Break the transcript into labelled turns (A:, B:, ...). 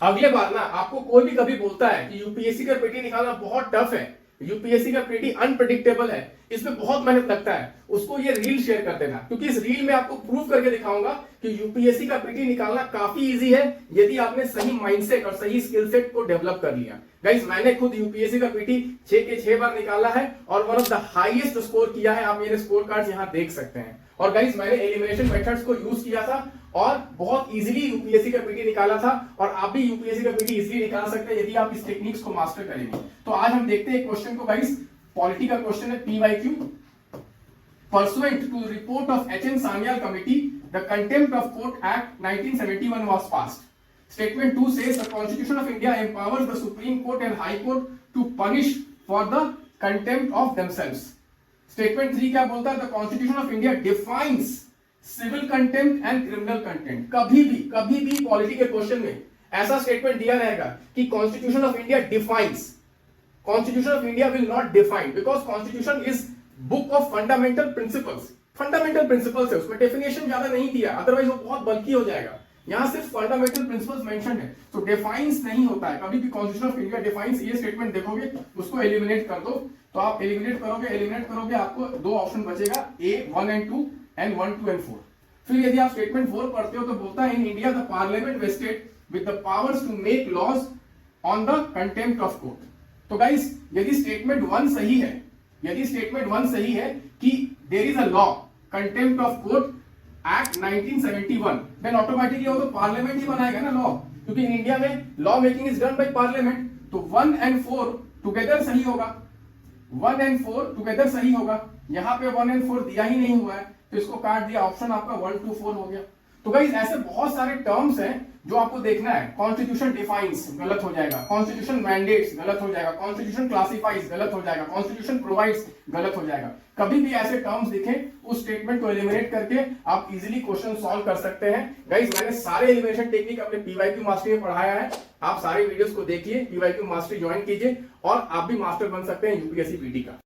A: अगले बार ना आपको कोई भी कभी बोलता है कि यूपीएससी का पेटी निकालना बहुत टफ है, यूपीएससी का पेटी अनप्रेडिक्टेबल है, इसमें बहुत मेहनत लगता है, उसको ये रील शेयर कर देना, क्योंकि इस रील में आपको प्रूव करके दिखाऊंगा कि यूपीएससी का पेटी निकालना काफी इजी है यदि आपने सही माइंडसेट और सही स्किल सेट को डेवलप कर लिया। गाइस मैंने खुद यूपीएससी का पेटी 6 के 6 बार निकाला है और one of the highest score किया है। आप मेरे स्कोर कार्ड यहां देख सकते हैं। और गाइस मैंने एलिमिनेशन मेथड्स को यूज किया था और बहुत इजीली यूपीएससी का पीटी निकाला था, और आप भी यूपीएससी का पीटी इजीली निकाल सकते हैं यदि आप इस टेक्निक्स को मास्टर करेंगे। तो आज हम देखते हैं क्वेश्चन को। गाइस पॉलिटी का क्वेश्चन है, PYQ. Pursuant to the report of H.N. Sanyal Committee, the Contempt of Court Act 1971 was passed. Statement 2 says the Constitution of India empowers the Supreme Court and High Court to punish for the contempt of themselves. Statement 3 क्या बोलता है? The Constitution of India defines civil contempt and criminal contempt. कभी भी polity के question में ऐसा statement दिया रहेगा कि Constitution of India defines. Constitution of India will not define because Constitution is book of fundamental principles. Fundamental principles है, उसमें डेफिनेशन ज्यादा नहीं दिया, अदरवाइज वो बहुत बल्कि हो जाएगा। यहां सिर्फ फंडामेंटल प्रिंसिपल्स मेंशन है, तो डिफाइंस नहीं होता है कभी भी। कॉन्स्टिट्यूशन ऑफ इंडिया डिफाइंस, ये स्टेटमेंट देखोगे उसको एलिमिनेट कर दो, तो आप एलिमिनेट करोगे आपको दो ऑप्शन बचेगा, ए 1 and 2 एंड 1, 2 and 4। फिर यदि आप स्टेटमेंट 4 पढ़ते हो तो बोलता है in India the parliament vested with the powers to make laws on the contempt of court. तो गाइस यदि स्टेटमेंट 1 सही है, यदि स्टेटमेंट 1 सही है कि there is a law contempt of court act 1971, then automatically वो तो पार्लियामेंट ही बनाएगा ना लॉ, क्योंकि इन इंडिया में law making is done by parliament. तो 1 and 4 टुगेदर सही होगा, 1 and 4 टुगेदर सही होगा। यहां पे 1 and 4 दिया ही नहीं हुआ है, तो इसको काट दिया, ऑप्शन आपका 1, 2, 4 हो गया। तो गाइस ऐसे बहुत सारे टर्म्स हैं जो आपको देखना है। कॉन्स्टिट्यूशन डिफाइंस गलत हो जाएगा, कॉन्स्टिट्यूशन मैंडेट्स गलत हो जाएगा, कॉन्स्टिट्यूशन क्लासिफाइज गलत हो जाएगा, कॉन्स्टिट्यूशन प्रोवाइड्स गलत हो जाएगा। कभी भी ऐसे टर्म्स दिखे उस स्टेटमेंट को एलिमिनेट करके आप इजीली क्वेश्चन सॉल्व कर सकते हैं। गाइस मैंने सारे एलिमिनेशन टेक्निक अपने पीवाईक्यू मास्टरी में पढ़ाया है, आप सारे वीडियोस को देखिए, पीवाईक्यू मास्टरी ज्वाइन कीजिए और आप भी मास्टर बन सकते हैं यूपीएससी पीटी का।